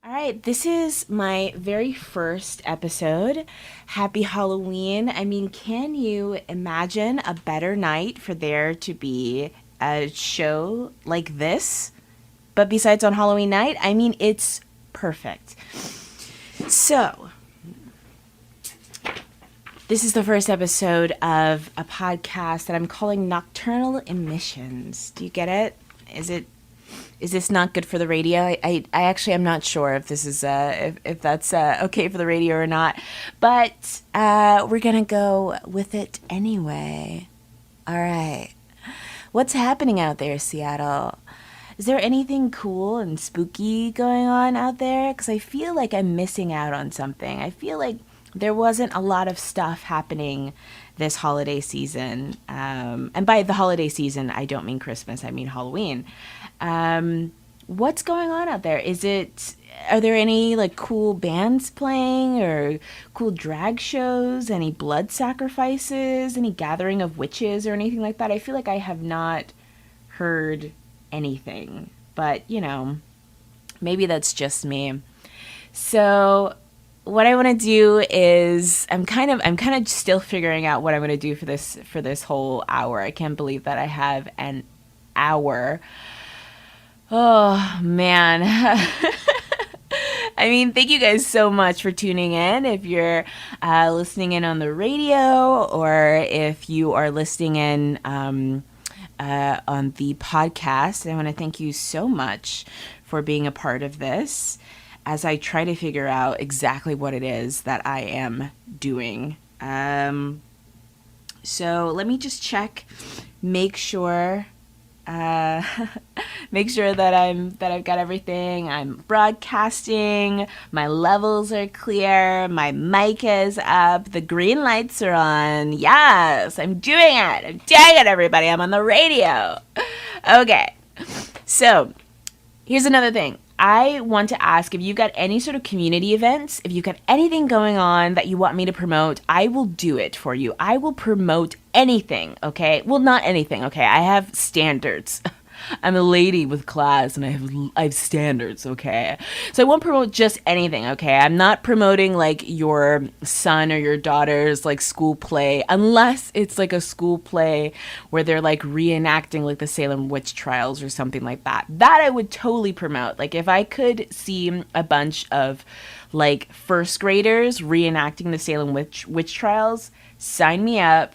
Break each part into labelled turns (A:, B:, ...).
A: All right, this is my very first episode. Happy Halloween. I mean, can you imagine a better night for there to be a show like this? But besides on Halloween night, I mean, it's perfect. So, this is the first episode of a podcast that I'm calling Nocturnal Emissions. Do you get it? Is this not good for the radio? I actually am not sure if this is if that's okay for the radio or not, but we're gonna go with it anyway. All right, what's happening out there, Seattle? Is there anything cool and spooky going on out there? Because I feel like I'm missing out on something. I feel like there wasn't a lot of stuff happening this holiday season. And by the holiday season, I don't mean Christmas, I mean Halloween. What's going on out there? Are there any like cool bands playing or cool drag shows, any blood sacrifices, any gathering of witches or anything like that? I feel like I have not heard anything, but maybe that's just me. So what I want to do is I'm kind of still figuring out what I'm going to do for this whole hour. I can't believe that I have an hour. Oh man. I mean, thank you guys so much for tuning in. If you're listening in on the radio or if you are listening in on the podcast, I want to thank you so much for being a part of this as I try to figure out exactly what it is that I am doing. So let me just check, make sure uh, make sure that I've got everything. I'm broadcasting. My levels are clear. My mic is up. The green lights are on. Yes, I'm doing it. I'm doing it, everybody. I'm on the radio. Okay. So here's another thing. I want to ask if you've got any sort of community events, if you've got anything going on that you want me to promote, I will do it for you. I will promote anything, okay? Well, not anything, okay? I have standards. I'm a lady with class and I have standards, okay? So I won't promote just anything, okay? I'm not promoting like your son or your daughter's like school play unless it's like a school play where they're like reenacting like the Salem witch trials or something like that. That I would totally promote. Like if I could see a bunch of like first graders reenacting the Salem witch trials, sign me up.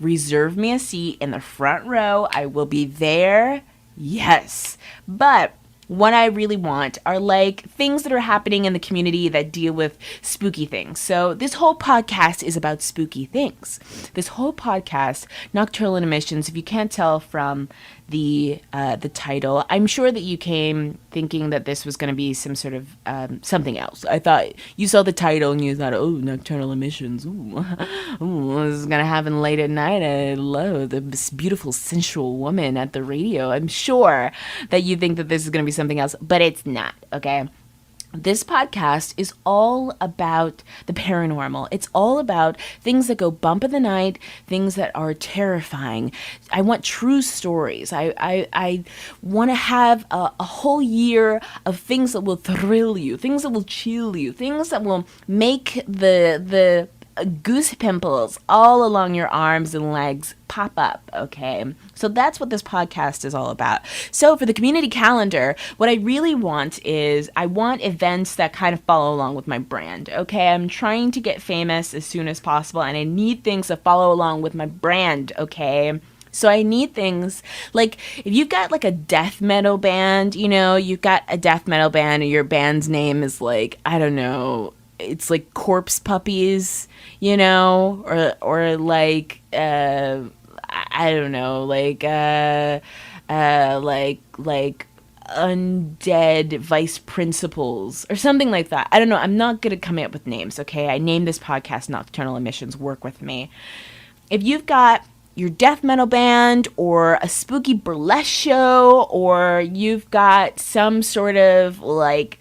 A: Reserve me a seat in the front row. I will be there. Yes. But what I really want are like things that are happening in the community that deal with spooky things. So this whole podcast is about spooky things. This whole podcast, Nocturnal Emissions, if you can't tell from the title, I'm sure that you came thinking that this was going to be some sort of something else. I thought you saw the title and you thought, oh, Nocturnal Emissions. Ooh, ooh, this is going to happen late at night. I love this beautiful, sensual woman at the radio. I'm sure that you think that this is going to be something else, but it's not, okay? This podcast is all about the paranormal. It's all about things that go bump in the night, things that are terrifying. I want true stories. I want to have a whole year of things that will thrill you, things that will chill you, things that will make the goose pimples all along your arms and legs pop up, okay? So that's what this podcast is all about. So for the community calendar, what I really want is I want events that kind of follow along with my brand, okay? I'm trying to get famous as soon as possible, and I need things that follow along with my brand, okay? So I need things like if you've got like a death metal band, you've got a death metal band and your band's name is like, I don't know, it's like Corpse Puppies, or like I don't know, like undead vice principals or something like that. I don't know. I'm not good at coming up with names. Okay, I named this podcast Nocturnal Emissions. Work with me. If you've got your death metal band or a spooky burlesque show, or you've got some sort of like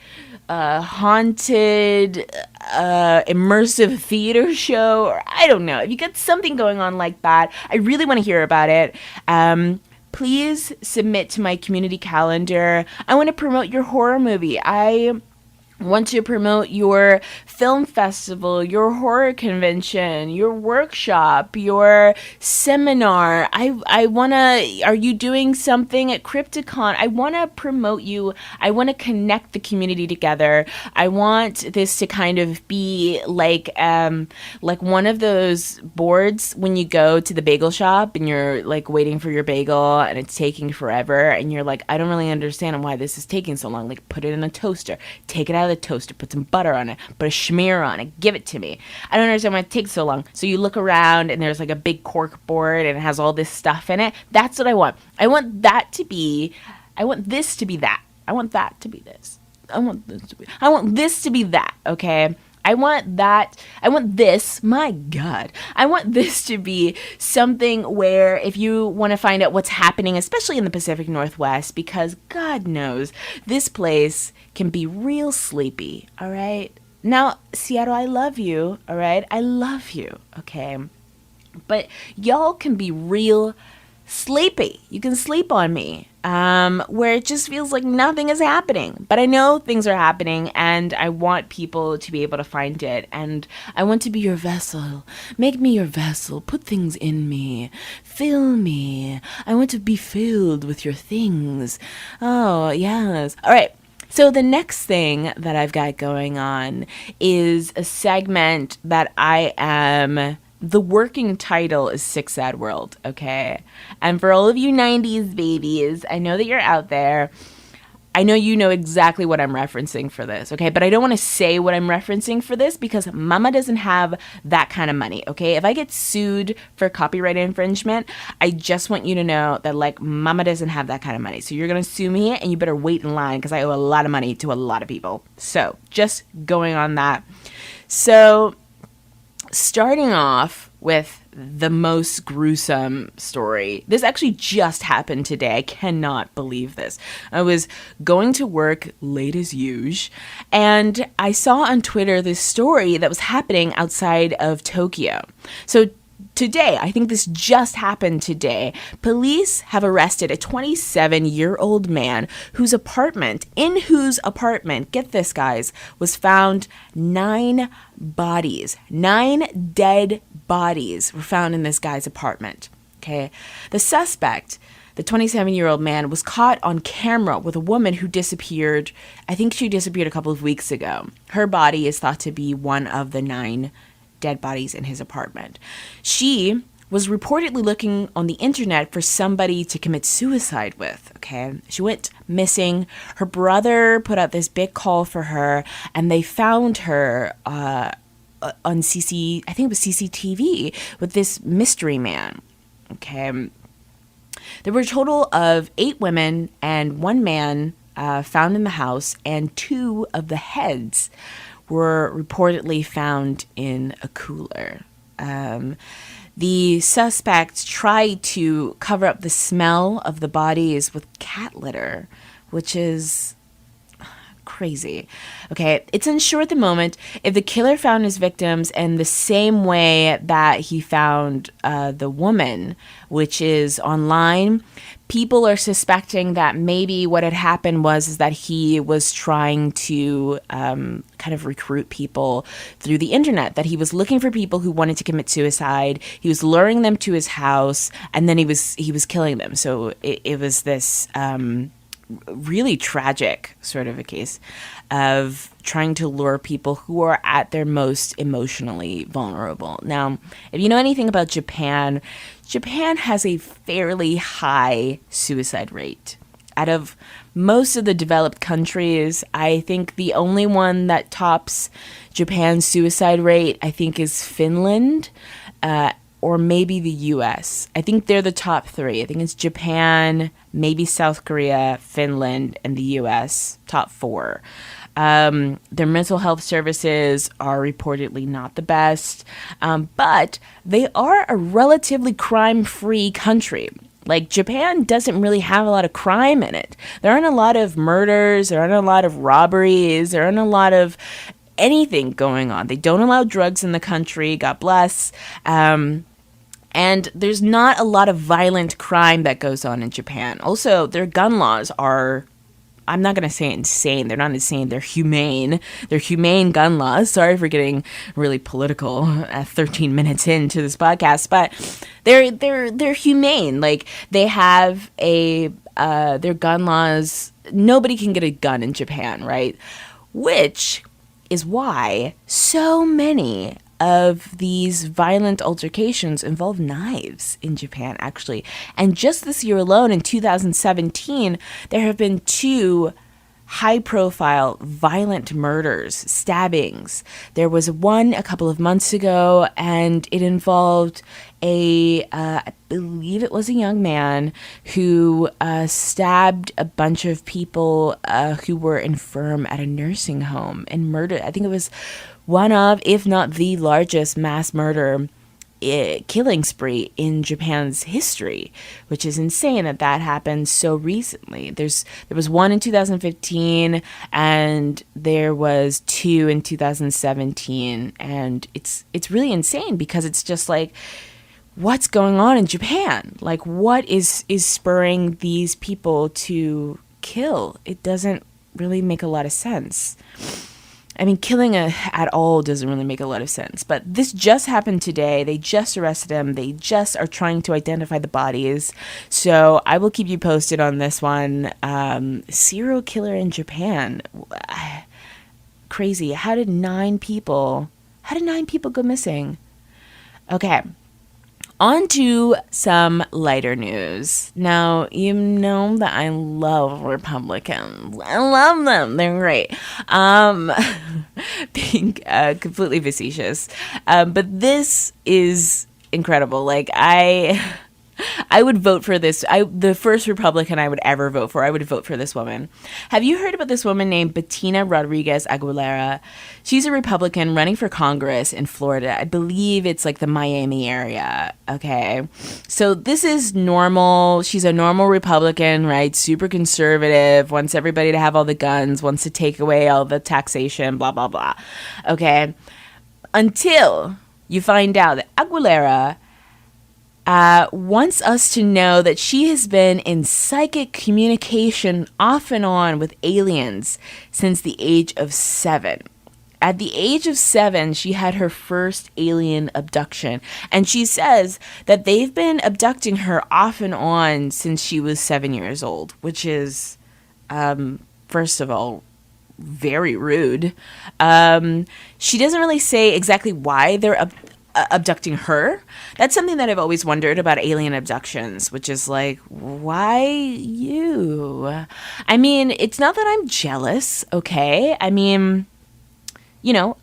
A: haunted immersive theater show, or I don't know, if you got something going on like that, I really want to hear about it. Please submit to my community calendar. I want to promote your horror movie. I want to promote your film festival, your horror convention, your workshop, your seminar. I want to, are you doing something at Crypticon? I want to promote you. I want to connect the community together. I want this to kind of be like one of those boards when you go to the bagel shop and you're like waiting for your bagel and it's taking forever and you're like, I don't really understand why this is taking so long. Like, put it in a toaster, take it out of the toaster, put some butter on it, put a schmear on it, give it to me. I don't understand why it takes so long. So you look around and there's like a big cork board and it has all this stuff in it. That's what I want. I want this to be that. I want that to be this. I want this to be that, okay? I want this, my God, I want this to be something where if you want to find out what's happening, especially in the Pacific Northwest, because God knows this place can be real sleepy, all right? Now, Seattle, I love you, all right? I love you, okay? But y'all can be real sleepy. You can sleep on me, where it just feels like nothing is happening. But I know things are happening, and I want people to be able to find it. And I want to be your vessel. Make me your vessel. Put things in me. Fill me. I want to be filled with your things. Oh, yes. All right. So the next thing that I've got going on is a segment that the working title is Sick Sad World, okay? And for all of you 90s babies, I know that you're out there. I know you know exactly what I'm referencing for this, okay? But I don't want to say what I'm referencing for this because Mama doesn't have that kind of money, okay? If I get sued for copyright infringement, I just want you to know that, like, Mama doesn't have that kind of money. So you're going to sue me and you better wait in line because I owe a lot of money to a lot of people. So just going on that. So starting off with the most gruesome story. This actually just happened today. I cannot believe this. I was going to work late as usual, and I saw on Twitter this story that was happening outside of Tokyo. So today, I think this just happened today, police have arrested a 27-year-old man whose apartment, get this guys, was found 9 dead bodies were found in this guy's apartment, okay? The suspect, the 27-year-old man, was caught on camera with a woman who disappeared. I think she disappeared a couple of weeks ago. Her body is thought to be one of the 9 dead bodies in his apartment. She was reportedly looking on the internet for somebody to commit suicide with, okay? She went missing. Her brother put out this big call for her, and they found her on CCTV with this mystery man, okay? There were a total of 8 women and 1 man found in the house, and 2 of the heads were reportedly found in a cooler. The suspect tried to cover up the smell of the bodies with cat litter, which is crazy. Okay, it's unsure at the moment if the killer found his victims in the same way that he found the woman, which is online. People are suspecting that maybe what had happened is that he was trying to kind of recruit people through the internet, that he was looking for people who wanted to commit suicide. He was luring them to his house, and then he was killing them. So it was this really tragic sort of a case of trying to lure people who are at their most emotionally vulnerable. Now, if you know anything about Japan, Japan has a fairly high suicide rate. Out of most of the developed countries, I think the only one that tops Japan's suicide rate, I think, is Finland, or maybe the US. I think they're the top 3. I think it's Japan, maybe South Korea, Finland, and the US, top 4. Their mental health services are reportedly not the best, but they are a relatively crime-free country. Like, Japan doesn't really have a lot of crime in it. There aren't a lot of murders, there aren't a lot of robberies, there aren't a lot of anything going on. They don't allow drugs in the country, God bless. And there's not a lot of violent crime that goes on in Japan. Also, their gun laws are I'm not going to say insane. They're not insane. They're humane. They're humane gun laws. Sorry for getting really political at 13 minutes into this podcast, but they're humane. Like, they have their gun laws. Nobody can get a gun in Japan, right? Which is why so many of these violent altercations involve knives in Japan, actually. And just this year alone, in 2017, there have been 2 high-profile violent murders, stabbings. There was one a couple of months ago, and it involved I believe it was a young man who stabbed a bunch of people who were infirm at a nursing home and murdered. I think it was one of, if not the largest mass murder killing spree in Japan's history, which is insane that happened so recently. There was one in 2015, and there was 2 in 2017, and it's really insane because it's just like, what's going on in Japan? Like, what is spurring these people to kill? It doesn't really make a lot of sense. I mean, killing at all doesn't really make a lot of sense. But this just happened today. They just arrested him. They just are trying to identify the bodies. So I will keep you posted on this one. Serial killer in Japan. Crazy. How did 9 people go missing? Okay. On to some lighter news. Now, you know that I love Republicans. I love them. They're great. Being completely facetious. But this is incredible. Like, I would vote for this. The first Republican I would ever vote for, I would vote for this woman. Have you heard about this woman named Bettina Rodriguez Aguilera? She's a Republican running for Congress in Florida. I believe it's like the Miami area. Okay. So this is normal. She's a normal Republican, right? Super conservative, wants everybody to have all the guns, wants to take away all the taxation, blah, blah, blah. Okay. Until you find out that Aguilera wants us to know that she has been in psychic communication off and on with aliens since the age of 7. At the age of 7, she had her first alien abduction. And she says that they've been abducting her off and on since she was 7 years old, which is, first of all, very rude. She doesn't really say exactly why they're abducting her. That's something that I've always wondered about alien abductions, which is like, why you? I mean, it's not that I'm jealous, okay? I mean, you know,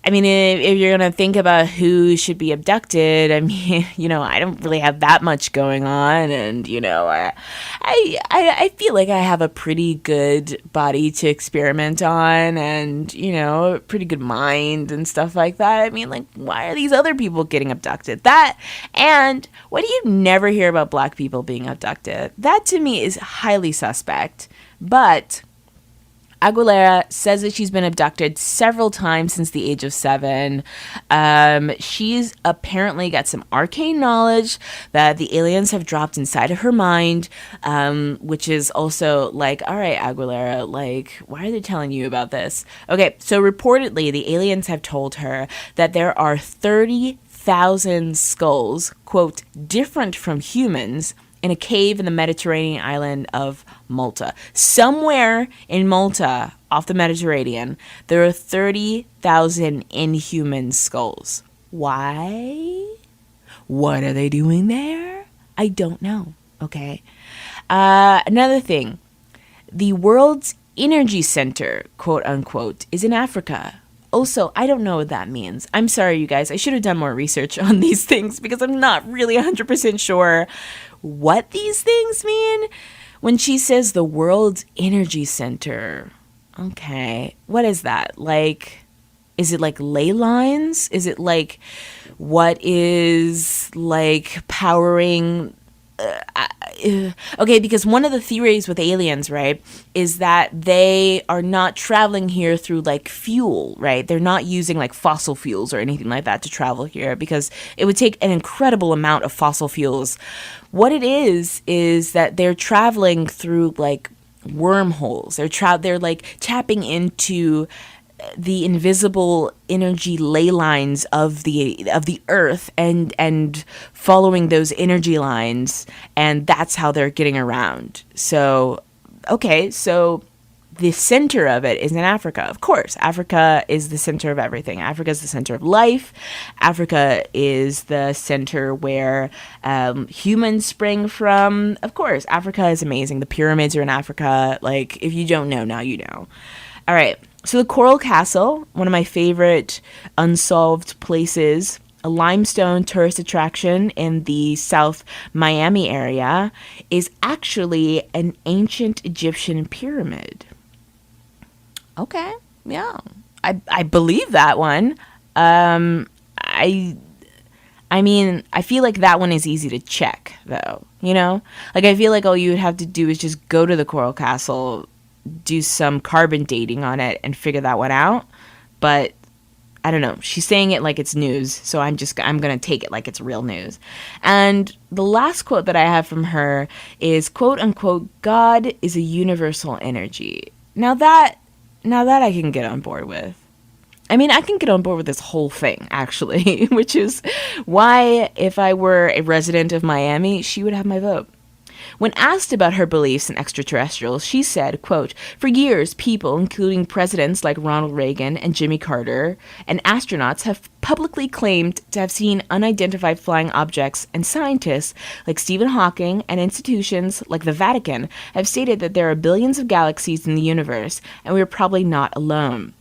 A: I mean, if you're going to think about who should be abducted, I mean, you know, I don't really have that much going on. And, you know, I feel like I have a pretty good body to experiment on and, you know, a pretty good mind and stuff like that. I mean, like, why are these other people getting abducted? That, and why do you never hear about Black people being abducted? That to me is highly suspect. But Aguilera says that she's been abducted several times since the age of 7. She's apparently got some arcane knowledge that the aliens have dropped inside of her mind, which is also like, all right, Aguilera, like, why are they telling you about this? Okay, so reportedly, the aliens have told her that there are 30,000 skulls, quote, different from humans, in a cave in the Mediterranean island of Malta. Somewhere in Malta, off the Mediterranean, there are 30,000 inhuman skulls. Why? What are they doing there? I don't know, okay? Another thing, the world's energy center, quote unquote, is in Africa. Also, I don't know what that means. I'm sorry, you guys. I should have done more research on these things because I'm not really 100% sure what these things mean. When she says the world's energy center, okay, what is that? Like, is it like ley lines? Is it like what is like powering okay, because one of the theories with aliens, right, is that they are not traveling here through like fuel, right? They're not using like fossil fuels or anything like that to travel here, because it would take an incredible amount of fossil fuels. What it is that they're traveling through like wormholes. They're like tapping into the invisible energy ley lines of the earth, and following those energy lines, and that's how they're getting around. So the center of it is in Africa. Of course, Africa is the center of everything. Africa is the center of life. Africa is the center where humans spring from. Of course, Africa is amazing. The pyramids are in Africa. Like, if you don't know, now you know. All right. So the Coral Castle, one of my favorite unsolved places, a limestone tourist attraction in the South Miami area, is actually an ancient Egyptian pyramid. Okay, yeah, I believe that one. I mean, I feel like that one is easy to check, though. You know, like, I feel like all you would have to do is just go to the Coral Castle, do some carbon dating on it, and figure that one out. But I don't know. She's saying it like it's news, so I'm going to take it like it's real news. And the last quote that I have from her is, quote unquote, "God is a universal energy." Now that I can get on board with. I mean, I can get on board with this whole thing, actually, which is why, if I were a resident of Miami, she would have my vote. When asked about her beliefs in extraterrestrials, she said, quote, "For years, people, including presidents like Ronald Reagan and Jimmy Carter, and astronauts have publicly claimed to have seen unidentified flying objects, and scientists like Stephen Hawking and institutions like the Vatican have stated that there are billions of galaxies in the universe, and we are probably not alone.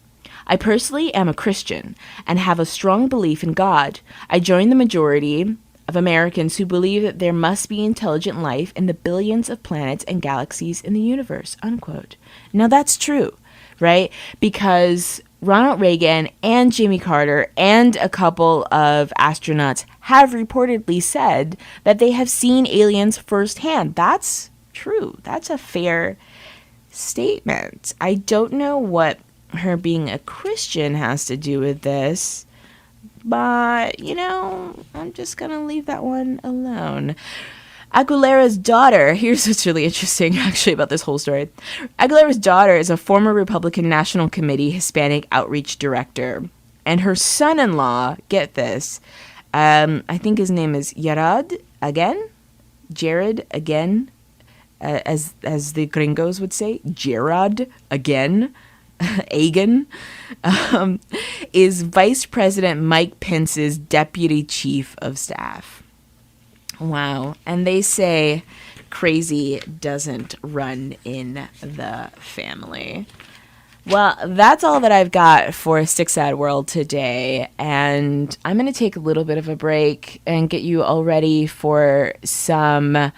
A: I personally am a Christian and have a strong belief in God. I join the majority of Americans who believe that there must be intelligent life in the billions of planets and galaxies in the universe," unquote. Now that's true, right? Because Ronald Reagan and Jimmy Carter and a couple of astronauts have reportedly said that they have seen aliens firsthand. That's true. That's a fair statement. I don't know what her being a Christian has to do with this, but, you know, I'm just going to leave that one alone. Aguilera's daughter, here's what's really interesting, actually, about this whole story. Aguilera's daughter is a former Republican National Committee Hispanic Outreach Director. And her son-in-law, get this, I think his name is Jared again, as the gringos would say, Jared again. Agan, is Vice President Mike Pence's deputy chief of staff. Wow. And they say crazy doesn't run in the family. Well, that's all that I've got for Stick Sad World today. And I'm going to take a little bit of a break and get you all ready for some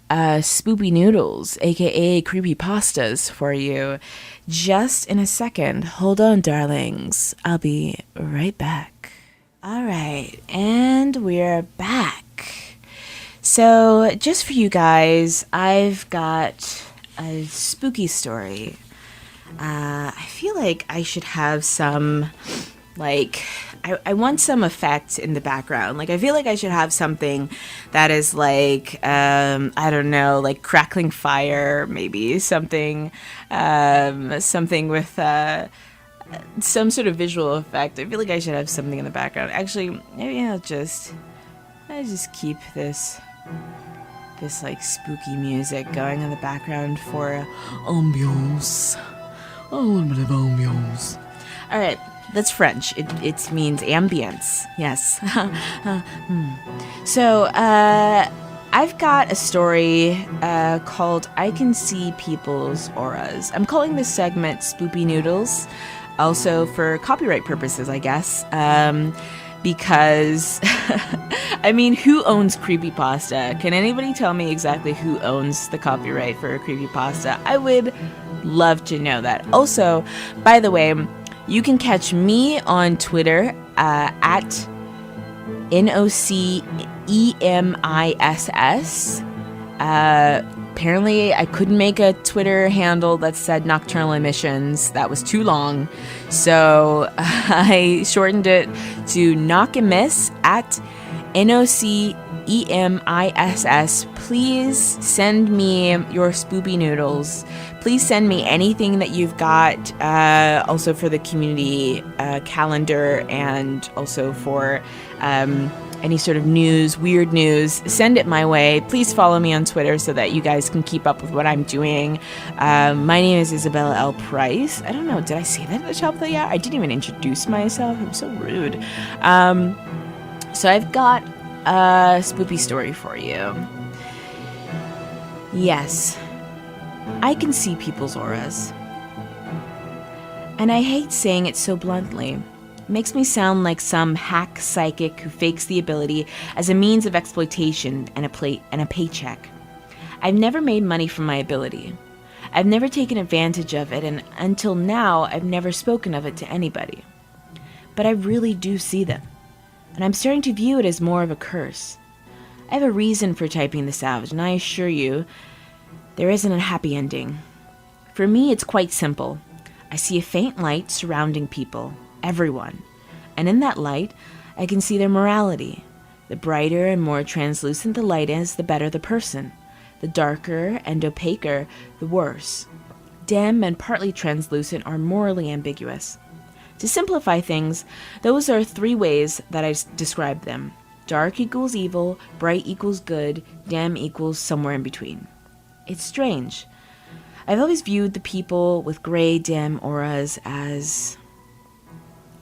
A: spoopy noodles, aka creepy pastas, for you just in a second. Hold on, darlings. I'll be right back. All right, and we're back. So just for you guys, I've got a spooky story. I feel like I should have some, like, I want some effect in the background. Like, I feel like I should have something that is like, I don't know, like crackling fire, maybe something with some sort of visual effect. I feel like I should have something in the background. Actually, maybe I'll just keep this like spooky music going in the background for ambiance. A little bit of ambiance. All right. That's French. It means ambience. Yes. So, I've got a story called I Can See People's Auras. I'm calling this segment Spoopy Noodles, also for copyright purposes, I guess. Because, I mean, who owns creepypasta? Can anybody tell me exactly who owns the copyright for a creepypasta? I would love to know that. Also, by the way, you can catch me on Twitter at NOCEMISS. Apparently, I couldn't make a Twitter handle that said nocturnal emissions. That was too long. So I shortened it to Knockemiss at NOCEMISS. Please send me your spoopy noodles. Please send me anything that you've got, also for the community calendar, and also for any sort of news, weird news. Send it my way. Please follow me on Twitter so that you guys can keep up with what I'm doing. My name is Isabella L. Price. I don't know, did I say that at the top of the hour? I didn't even introduce myself. I'm so rude. So I've got a spoopy story for you. Yes, I can see people's auras. And I hate saying it so bluntly. It makes me sound like some hack psychic who fakes the ability as a means of exploitation and a paycheck. I've never made money from my ability. I've never taken advantage of it, and until now, I've never spoken of it to anybody. But I really do see them, and I'm starting to view it as more of a curse. I have a reason for typing this out, and I assure you, there isn't a happy ending. For me, it's quite simple. I see a faint light surrounding people, everyone, and in that light, I can see their morality. The brighter and more translucent the light is, the better the person. The darker and opaquer, the worse. Dim and partly translucent are morally ambiguous. To simplify things, those are three ways that I describe them. Dark equals evil, bright equals good, dim equals somewhere in between. It's strange. I've always viewed the people with gray, dim auras as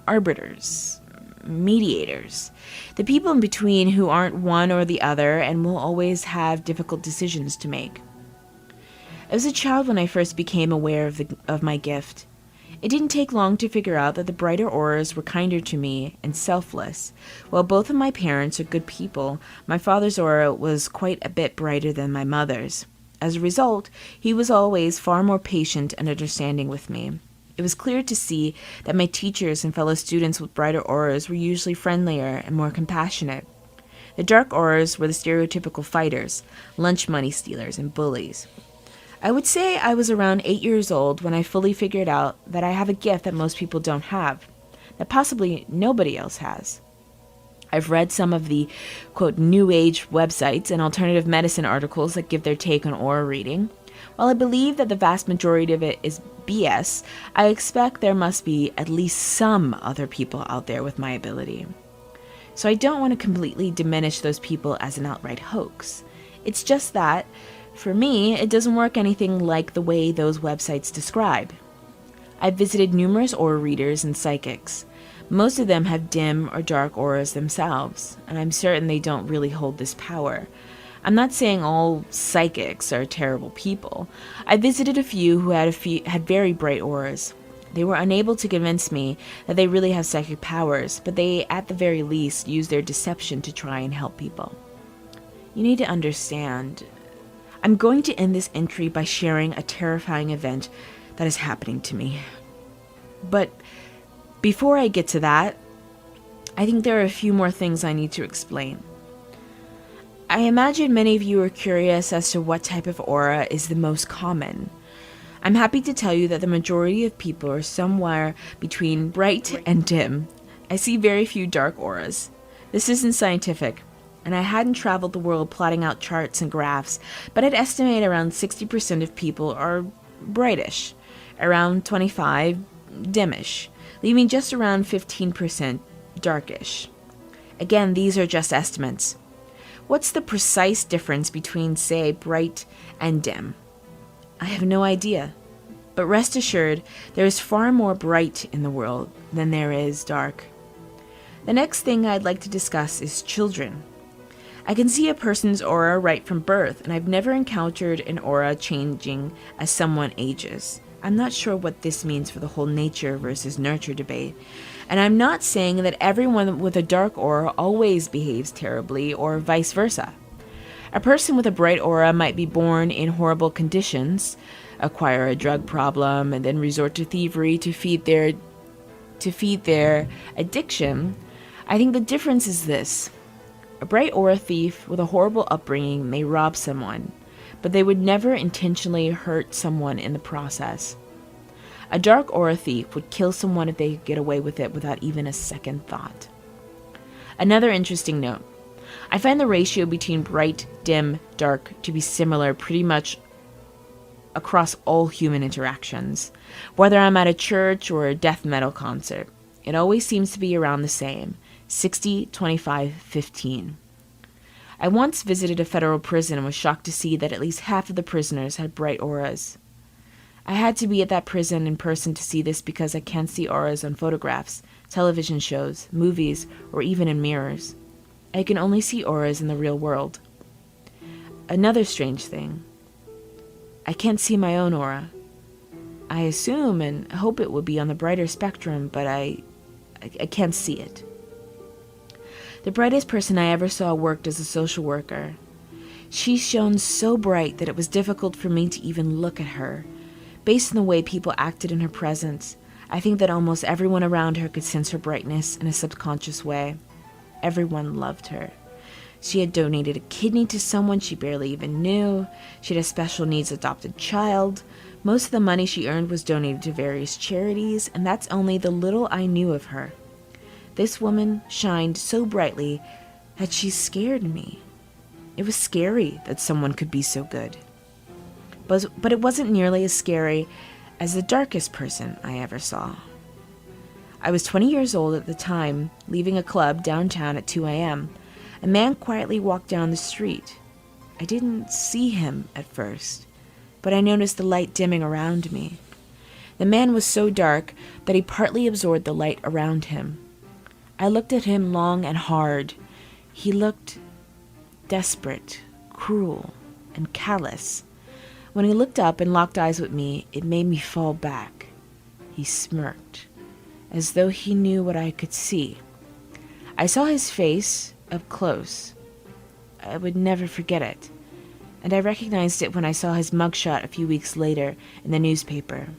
A: arbiters, mediators, the people in between who aren't one or the other and will always have difficult decisions to make. I was a child when I first became aware of my gift. It didn't take long to figure out that the brighter auras were kinder to me and selfless. While both of my parents are good people, my father's aura was quite a bit brighter than my mother's. As a result, he was always far more patient and understanding with me. It was clear to see that my teachers and fellow students with brighter auras were usually friendlier and more compassionate. The dark auras were the stereotypical fighters, lunch money stealers, and bullies. I would say I was around 8 years old when I fully figured out that I have a gift that most people don't have, that possibly nobody else has. I've read some of the, quote, New Age websites and alternative medicine articles that give their take on aura reading. While I believe that the vast majority of it is BS, I expect there must be at least some other people out there with my ability. So I don't want to completely diminish those people as an outright hoax. It's just that, for me, it doesn't work anything like the way those websites describe. I've visited numerous aura readers and psychics. Most of them have dim or dark auras themselves, and I'm certain they don't really hold this power. I'm not saying all psychics are terrible people. I visited a few who had very bright auras. They were unable to convince me that they really have psychic powers, but they, at the very least, use their deception to try and help people. You need to understand. I'm going to end this entry by sharing a terrifying event that is happening to me. But before I get to that, I think there are a few more things I need to explain. I imagine many of you are curious as to what type of aura is the most common. I'm happy to tell you that the majority of people are somewhere between bright and dim. I see very few dark auras. This isn't scientific, and I hadn't traveled the world plotting out charts and graphs, but I'd estimate around 60% of people are brightish, around 25 dimmish, leaving just around 15% darkish. Again, these are just estimates. What's the precise difference between, say, bright and dim? I have no idea. But rest assured, there is far more bright in the world than there is dark. The next thing I'd like to discuss is children. I can see a person's aura right from birth, and I've never encountered an aura changing as someone ages. I'm not sure what this means for the whole nature versus nurture debate. And I'm not saying that everyone with a dark aura always behaves terribly or vice versa. A person with a bright aura might be born in horrible conditions, acquire a drug problem, and then resort to thievery to feed their addiction. I think the difference is this. A bright aura thief with a horrible upbringing may rob someone, but they would never intentionally hurt someone in the process. A dark aura thief would kill someone if they could get away with it without even a second thought. Another interesting note. I find the ratio between bright, dim, dark to be similar pretty much across all human interactions. Whether I'm at a church or a death metal concert, it always seems to be around the same, 60, 25, 15. I once visited a federal prison and was shocked to see that at least half of the prisoners had bright auras. I had to be at that prison in person to see this because I can't see auras on photographs, television shows, movies, or even in mirrors. I can only see auras in the real world. Another strange thing. I can't see my own aura. I assume and hope it would be on the brighter spectrum, but I can't see it. The brightest person I ever saw worked as a social worker. She shone so bright that it was difficult for me to even look at her. Based on the way people acted in her presence, I think that almost everyone around her could sense her brightness in a subconscious way. Everyone loved her. She had donated a kidney to someone she barely even knew. She had a special needs adopted child. Most of the money she earned was donated to various charities, and that's only the little I knew of her. This woman shined so brightly that she scared me. It was scary that someone could be so good. But it wasn't nearly as scary as the darkest person I ever saw. I was 20 years old at the time, leaving a club downtown at 2 a.m. A man quietly walked down the street. I didn't see him at first, but I noticed the light dimming around me. The man was so dark that he partly absorbed the light around him. I looked at him long and hard. He looked desperate, cruel, and callous. When he looked up and locked eyes with me, it made me fall back. He smirked, as though he knew what I could see. I saw his face up close. I would never forget it, and I recognized it when I saw his mugshot a few weeks later in the newspaper.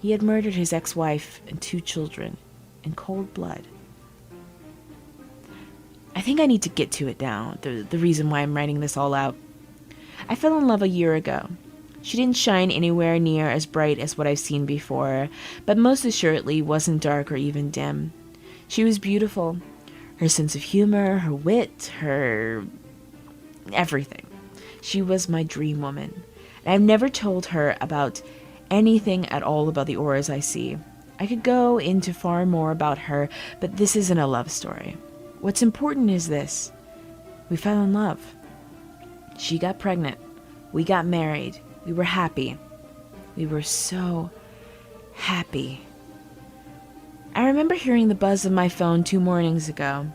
A: He had murdered his ex-wife and 2 children in cold blood. I think I need to get to it now, the reason why I'm writing this all out. I fell in love a year ago. She didn't shine anywhere near as bright as what I've seen before, but most assuredly wasn't dark or even dim. She was beautiful. Her sense of humor, her wit, her everything. She was my dream woman. And I've never told her about anything at all about the auras I see. I could go into far more about her, but this isn't a love story. What's important is this. We fell in love. She got pregnant. We got married. We were happy. We were so happy. I remember hearing the buzz of my phone 2 mornings ago.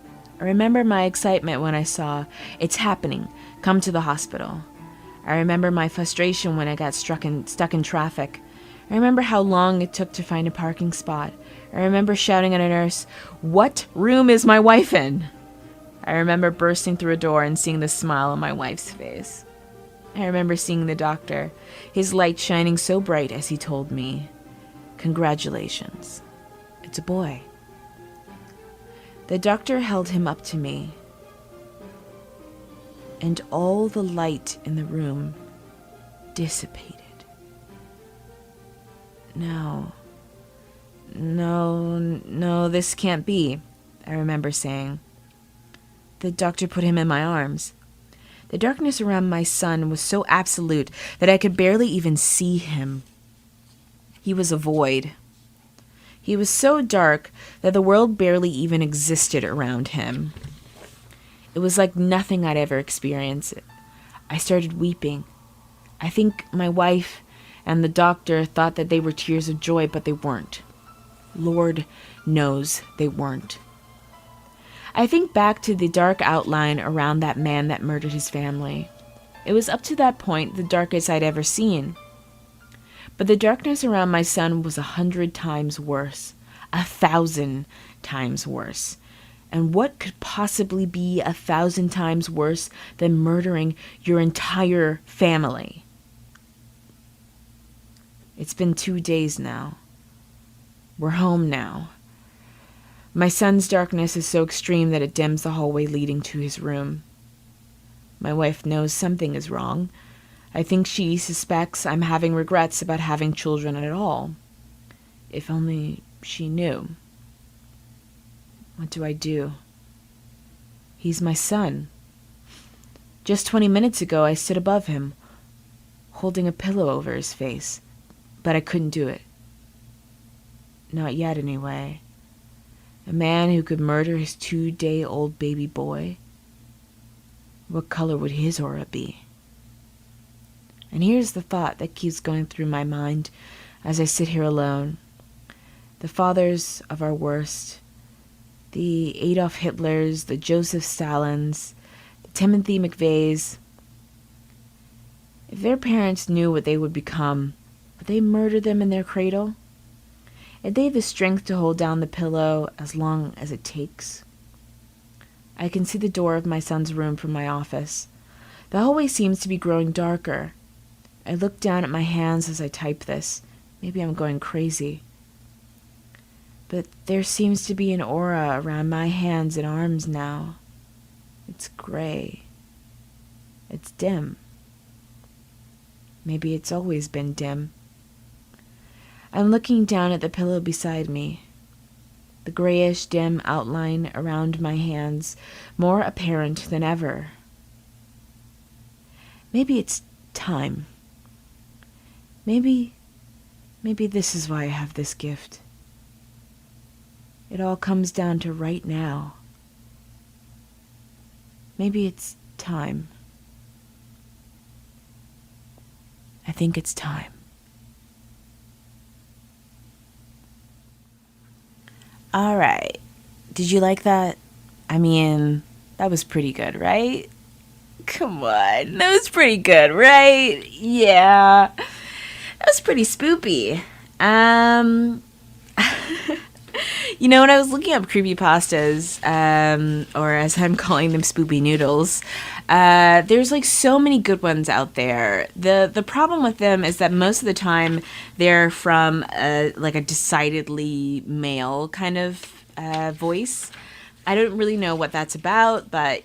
A: I remember my excitement when I saw, "It's happening. Come to the hospital." I remember my frustration when I got stuck in traffic. I remember how long it took to find a parking spot. I remember shouting at a nurse, "What room is my wife in?" I remember bursting through a door and seeing the smile on my wife's face. I remember seeing the doctor, his light shining so bright as he told me, "Congratulations, it's a boy." The doctor held him up to me, and all the light in the room dissipated. No, this can't be, I remember saying. The doctor put him in my arms. The darkness around my son was so absolute that I could barely even see him. He was a void. He was so dark that the world barely even existed around him. It was like nothing I'd ever experienced. I started weeping. I think my wife and the doctor thought that they were tears of joy, but they weren't. Lord knows they weren't. I think back to the dark outline around that man that murdered his family. It was up to that point the darkest I'd ever seen. But the darkness around my son was 100 times worse, 1,000 times worse. And what could possibly be 1,000 times worse than murdering your entire family? It's been 2 days now. We're home now. My son's darkness is so extreme that it dims the hallway leading to his room. My wife knows something is wrong. I think she suspects I'm having regrets about having children at all. If only she knew. What do I do? He's my son. Just 20 minutes ago, I stood above him, holding a pillow over his face, but I couldn't do it. Not yet, anyway. A man who could murder his 2-day-old baby boy? What color would his aura be? And here's the thought that keeps going through my mind as I sit here alone. The fathers of our worst, the Adolf Hitlers, the Joseph Stalins, the Timothy McVeighs, if their parents knew what they would become, would they murder them in their cradle? Had they the strength to hold down the pillow as long as it takes? I can see the door of my son's room from my office. The hallway seems to be growing darker. I look down at my hands as I type this. Maybe I'm going crazy. But there seems to be an aura around my hands and arms now. It's gray. It's dim. Maybe it's always been dim. I'm looking down at the pillow beside me. The grayish, dim outline around my hands, more apparent than ever. Maybe it's time. Maybe this is why I have this gift. It all comes down to right now. Maybe it's time. I think it's time. All right. Did you like that? I mean, that was pretty good, right? Come on. That was pretty good, right? Yeah. That was pretty spoopy. When I was looking up creepypastas, or as I'm calling them, spoopy noodles, there's like so many good ones out there. The problem with them is that most of the time they're from a decidedly male kind of voice. I don't really know what that's about, but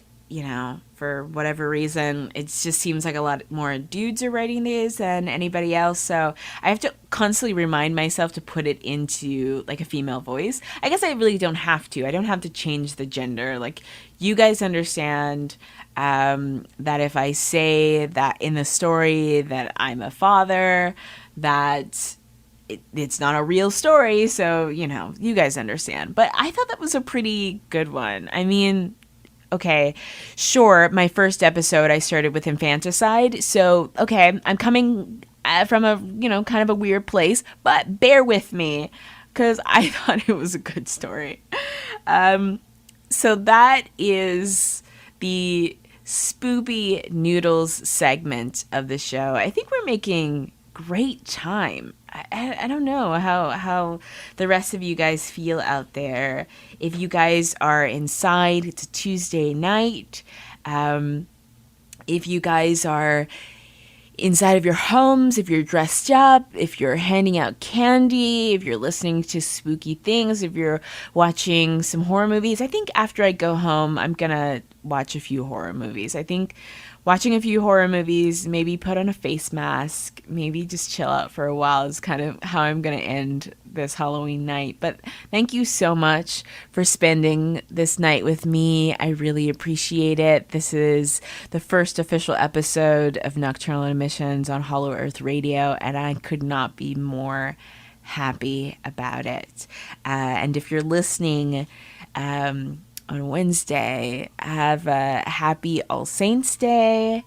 A: for whatever reason, it just seems like a lot more dudes are writing these than anybody else. So I have to constantly remind myself to put it into like a female voice. I guess I really don't have to. I don't have to change the gender. Like, you guys understand that if I say that in the story that I'm a father, that it's not a real story. So, you guys understand. But I thought that was a pretty good one. I mean, okay, sure, my first episode I started with infanticide, so, okay, I'm coming from a, kind of a weird place, but bear with me, because I thought it was a good story. So that is the Spoopy Noodles segment of the show. I think we're making great time. I don't know how the rest of you guys feel out there. If you guys are inside, it's a Tuesday night. If you guys are inside of your homes, if you're dressed up, if you're handing out candy, if you're listening to spooky things, if you're watching some horror movies. I think after I go home, I'm gonna watch a few horror movies. I think watching a few horror movies, maybe put on a face mask, maybe just chill out for a while is kind of how I'm going to end this Halloween night. But thank you so much for spending this night with me. I really appreciate it. This is the first official episode of Nocturnal Emissions on Hollow Earth Radio, and I could not be more happy about it. And if you're listening, on Wednesday, have a happy All Saints Day,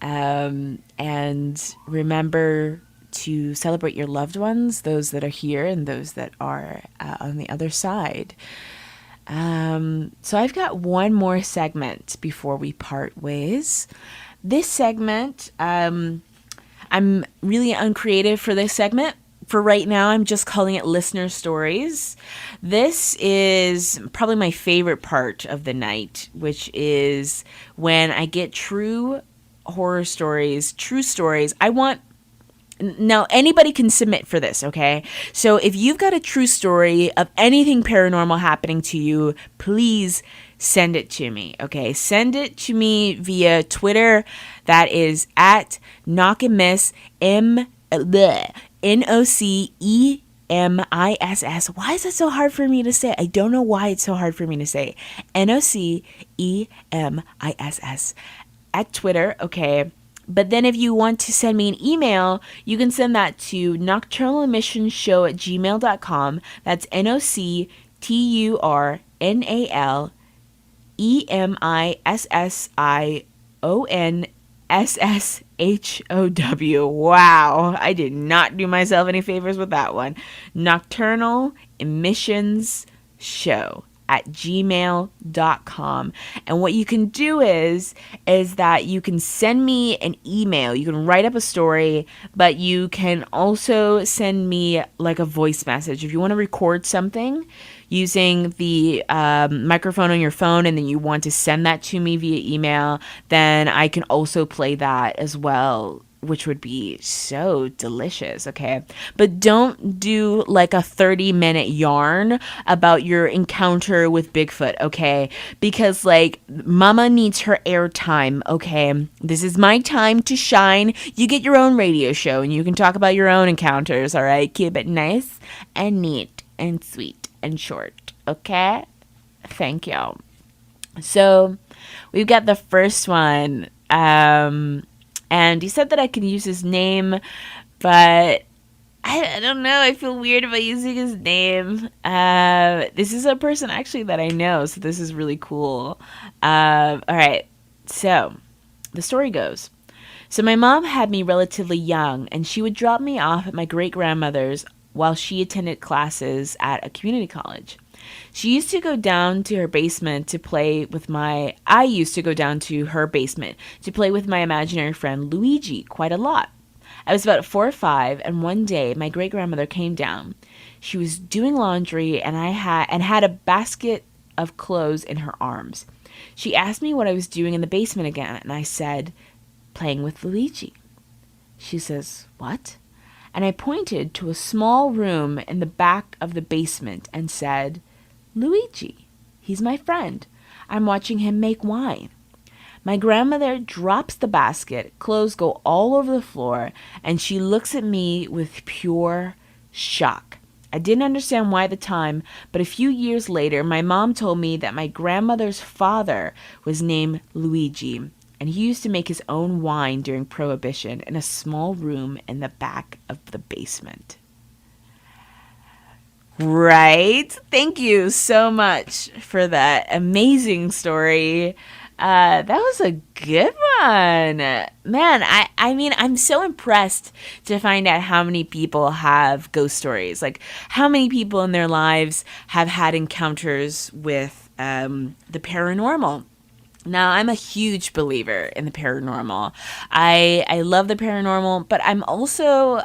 A: and remember to celebrate your loved ones, those that are here and those that are on the other side. So I've got one more segment before we part ways. This segment, I'm really uncreative for this segment. For right now, I'm just calling it Listener Stories. This is probably my favorite part of the night, which is when I get true horror stories, true stories. I want Now, anybody can submit for this, okay? So if you've got a true story of anything paranormal happening to you, please send it to me, okay? Send it to me via Twitter. That is at Knock and Miss, NOCEMISS. Why is that so hard for me to say? I don't know why it's so hard for me to say. NOCEMISS at Twitter, okay? But then if you want to send me an email, you can send that to nocturnalemissonshow@gmail.com. That's NOCTURNALEMISSIONSSHOW. Wow, I did not do myself any favors with that one. Nocturnal Emissions Show at gmail.com. And what you can do is that you can send me an email. You can write up a story, but you can also send me like a voice message. If you want to record something using the microphone on your phone and then you want to send that to me via email, then I can also play that as well, which would be so delicious, okay? But don't do like a 30-minute yarn about your encounter with Bigfoot, okay? Because like mama needs her airtime, okay? This is my time to shine. You get your own radio show and you can talk about your own encounters, all right? Keep it nice and neat and sweet and short, okay? Thank you. So we've got the first one. And he said that I can use his name, but I don't know. I feel weird about using his name. This is a person actually that I know, so this is really cool. All right. So the story goes. So my mom had me relatively young, and she would drop me off at my great-grandmother's while she attended classes at a community college. She used to go down to her basement to play with I used to go down to her basement to play with my imaginary friend Luigi quite a lot. I was about 4 or 5, and one day my great-grandmother came down. She was doing laundry and had a basket of clothes in her arms. She asked me what I was doing in the basement again, and I said, "Playing with Luigi." She says, "What?" And I pointed to a small room in the back of the basement and said, "Luigi. He's my friend. I'm watching him make wine." My grandmother drops the basket, clothes go all over the floor, and she looks at me with pure shock. I didn't understand why at the time, but a few years later, my mom told me that my grandmother's father was named Luigi, and he used to make his own wine during Prohibition in a small room in the back of the basement. Right? Thank you so much for that amazing story. That was a good one. Man, I mean, I'm so impressed to find out how many people have ghost stories. Like, how many people in their lives have had encounters with the paranormal. Now, I'm a huge believer in the paranormal. I love the paranormal, but I'm also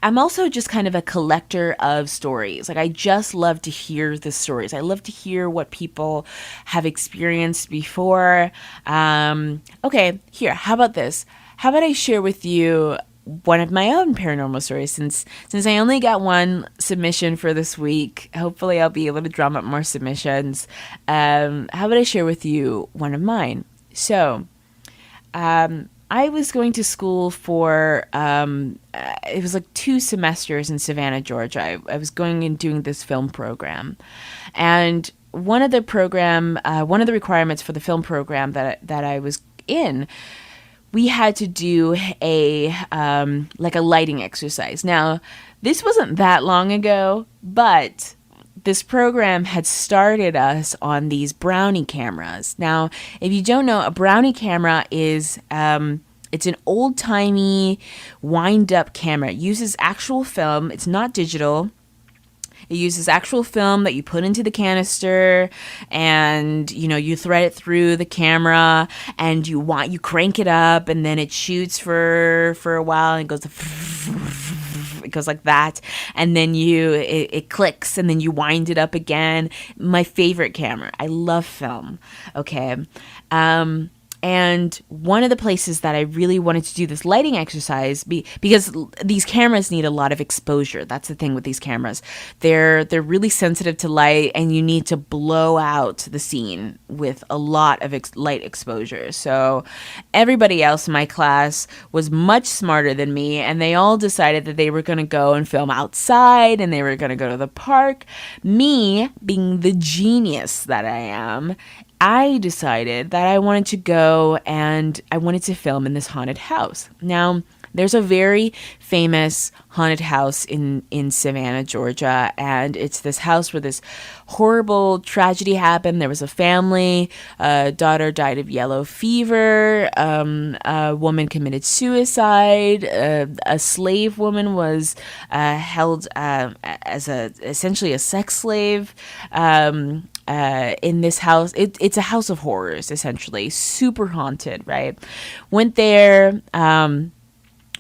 A: I'm also just kind of a collector of stories. Like, I just love to hear the stories. I love to hear what people have experienced before. Okay, here, how about this? How about I share with you one of my own paranormal stories, since I only got one submission for this week. Hopefully I'll be able to drum up more submissions. How about I share with you one of mine? So, I was going to school for, it was like 2 semesters in Savannah, Georgia. I was going and doing this film program. And one of the requirements for the film program that I was in, we had to do a lighting exercise. Now, this wasn't that long ago, but this program had started us on these Brownie cameras. Now, if you don't know, a Brownie camera is it's an old-timey, wind-up camera. It uses actual film. It's not digital. It uses actual film that you put into the canister, and you thread it through the camera, and you crank it up, and then it shoots for a while, and it goes like that, and then it clicks, and then you wind it up again. My favorite camera. I love film. Okay. And one of the places that I really wanted to do this lighting exercise, because these cameras need a lot of exposure. That's the thing with these cameras. They're really sensitive to light, and you need to blow out the scene with a lot of light exposure. So everybody else in my class was much smarter than me, and they all decided that they were going to go and film outside, and they were going to go to the park. Me, being the genius that I am, I decided that I wanted to go and I wanted to film in this haunted house. Now, there's a very famous haunted house in Savannah, Georgia, and it's this house where this horrible tragedy happened. There was a family, a daughter died of yellow fever, a woman committed suicide, a slave woman was held as essentially a sex slave. In this house, it's a house of horrors, essentially, super haunted, right? Went there,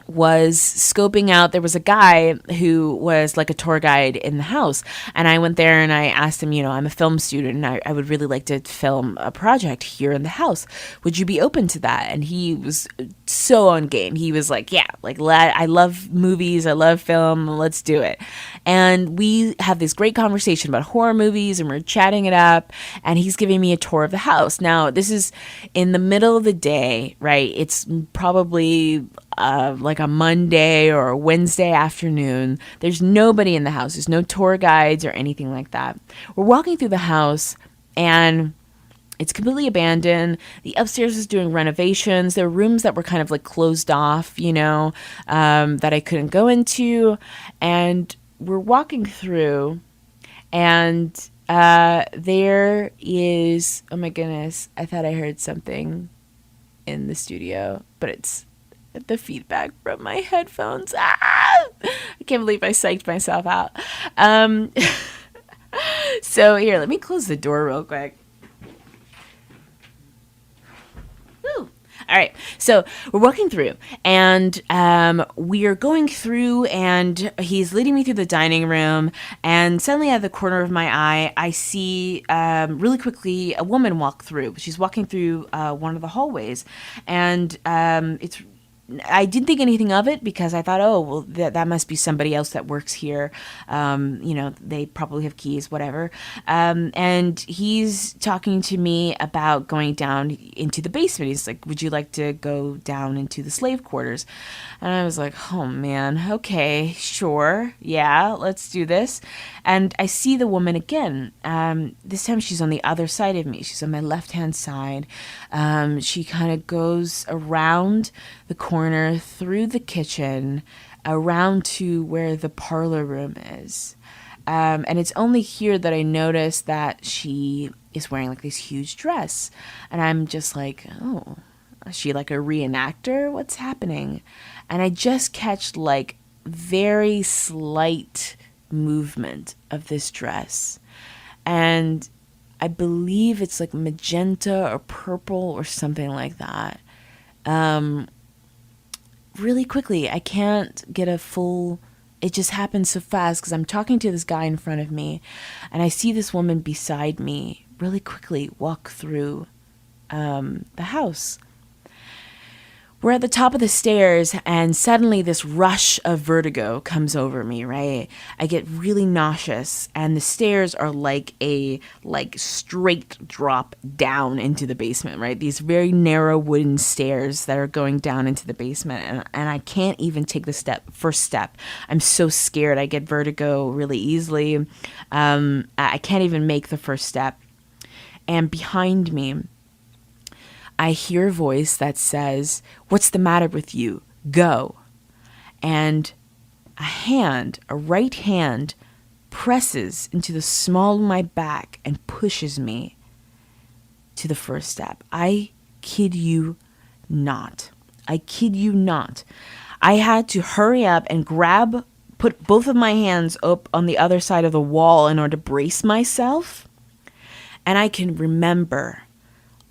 A: was scoping out. There was a guy who was like a tour guide in the house, and I went there and I asked him, I'm a film student and I would really like to film a project here in the house. Would you be open to that? And he was so on game. He was like, yeah, like, I love movies, I love film, let's do it. And we have this great conversation about horror movies, and we're chatting it up, and he's giving me a tour of the house. Now, this is in the middle of the day, right? It's probably like a Monday or a Wednesday afternoon. There's nobody in the house. There's no tour guides or anything like that. We're walking through the house, and it's completely abandoned. The upstairs is doing renovations. There were rooms that were kind of like closed off, that I couldn't go into. And we're walking through, and there is, oh my goodness, I thought I heard something in the studio, but it's the feedback from my headphones. I can't believe I psyched myself out. So here, let me close the door real quick. Woo. All right, so we're walking through, and we are going through, and he's leading me through the dining room, and suddenly out of the corner of my eye, I see really quickly a woman walk through. She's walking through one of the hallways, and I didn't think anything of it because I thought, oh, well, that must be somebody else that works here. They probably have keys, whatever. And he's talking to me about going down into the basement. He's like, would you like to go down into the slave quarters? And I was like, oh, man, okay, sure. Yeah, let's do this. And I see the woman again. This time she's on the other side of me. She's on my left-hand side. She kind of goes around the corner, through the kitchen, around to where the parlor room is. And it's only here that I notice that she is wearing like this huge dress. And I'm just like, oh, is she like a reenactor? What's happening? And I just catch like very slight movement of this dress. And I believe it's like magenta or purple or something like that. Really quickly, I can't get a full... It just happens so fast because I'm talking to this guy in front of me, and I see this woman beside me really quickly walk through the house. We're at the top of the stairs, and suddenly this rush of vertigo comes over me, right? I get really nauseous, and the stairs are like a straight drop down into the basement, right? These very narrow wooden stairs that are going down into the basement, and I can't even take the first step. I'm so scared. I get vertigo really easily. I can't even make the first step. And behind me, I hear a voice that says, "What's the matter with you? Go." And a right hand, presses into the small of my back and pushes me to the first step. I kid you not. I kid you not. I had to hurry up and put both of my hands up on the other side of the wall in order to brace myself. And I can remember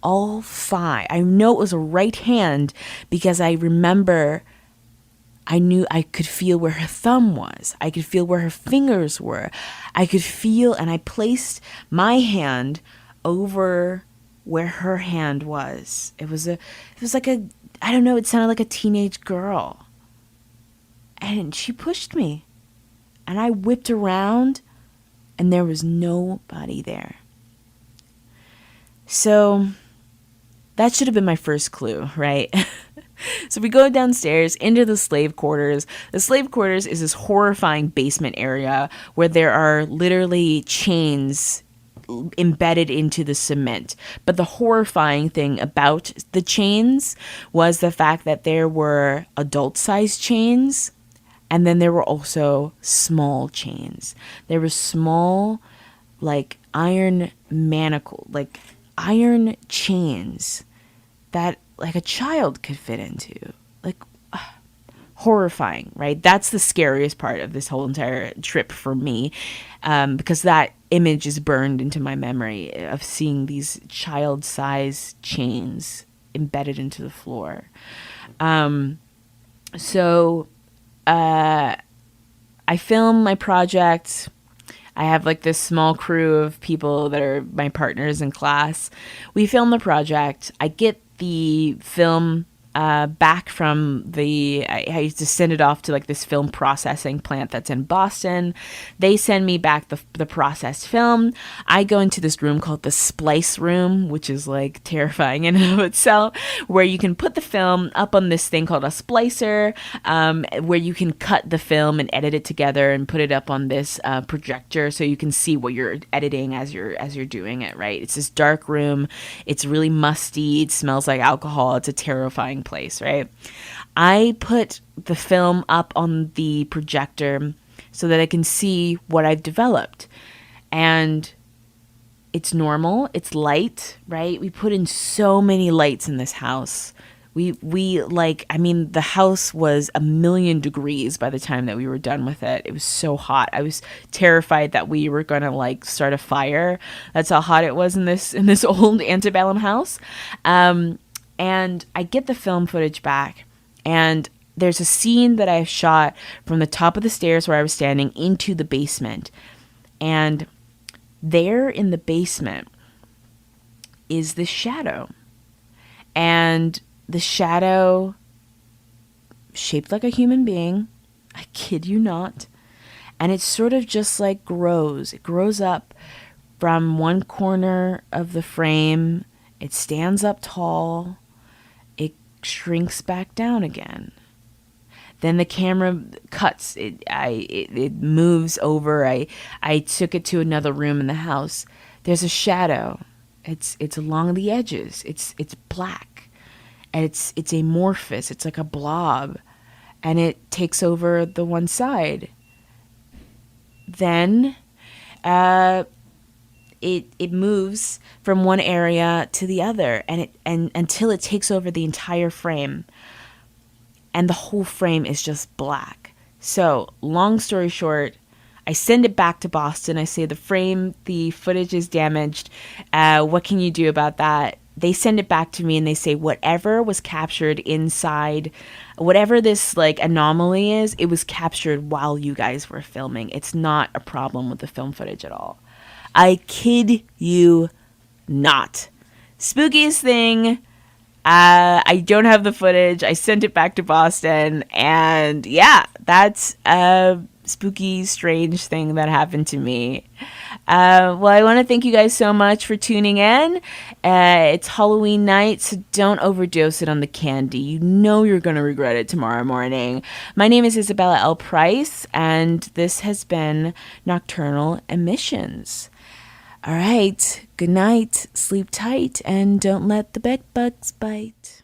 A: all five. I know it was a right hand because I remember I knew I could feel where her thumb was. I could feel where her fingers were. I could feel, and I placed my hand over where her hand was. It was like a, I don't know, it sounded like a teenage girl. And she pushed me. And I whipped around and there was nobody there. So that should have been my first clue, right? So we go downstairs into the slave quarters. The slave quarters is this horrifying basement area where there are literally chains embedded into the cement. But the horrifying thing about the chains was the fact that there were adult-sized chains, and then there were also small chains. There were small, like, iron chains that like a child could fit into. Like, horrifying, right? That's the scariest part of this whole entire trip for me, because that image is burned into my memory of seeing these child-sized chains embedded into the floor. So I film my project. I have like this small crew of people that are my partners in class. We film the project. I get the film back from I used to send it off to like this film processing plant that's in Boston. They send me back the processed film. I go into this room called the splice room, which is like terrifying in and of itself, where you can put the film up on this thing called a splicer, where you can cut the film and edit it together and put it up on this projector so you can see what you're editing as you're doing it, right? It's this dark room. It's really musty. It smells like alcohol. It's a terrifying place, right? I put the film up on the projector so that I can see what I've developed. And it's normal, it's light, right? We put in so many lights in this house. We the house was 1,000,000 degrees by the time that we were done with it. It was so hot. I was terrified that we were gonna like start a fire. That's how hot it was in this old antebellum house. And I get the film footage back, and there's a scene that I shot from the top of the stairs where I was standing into the basement. And there in the basement is this shadow. And the shadow, shaped like a human being, I kid you not, and it sort of just like grows. It grows up from one corner of the frame. It stands up tall. Shrinks back down again. Then the camera cuts. It moves over. I took it to another room in the house. There's a shadow. It's along the edges. It's black, and it's amorphous. It's like a blob, and it takes over the one side. Then, it moves from one area to the other, and until it takes over the entire frame, and the whole frame is just black. So, long story short, I send it back to Boston. I say the footage is damaged. What can you do about that? They send it back to me and they say whatever was captured inside, whatever this like anomaly is, it was captured while you guys were filming. It's not a problem with the film footage at all. I kid you not. Spookiest thing. I don't have the footage. I sent it back to Boston. And yeah, that's a spooky, strange thing that happened to me. Well, I want to thank you guys so much for tuning in. It's Halloween night, so don't overdose it on the candy. You know you're going to regret it tomorrow morning. My name is Isabella L. Price, and this has been Nocturnal Emissions. All right, good night, sleep tight, and don't let the bed bugs bite.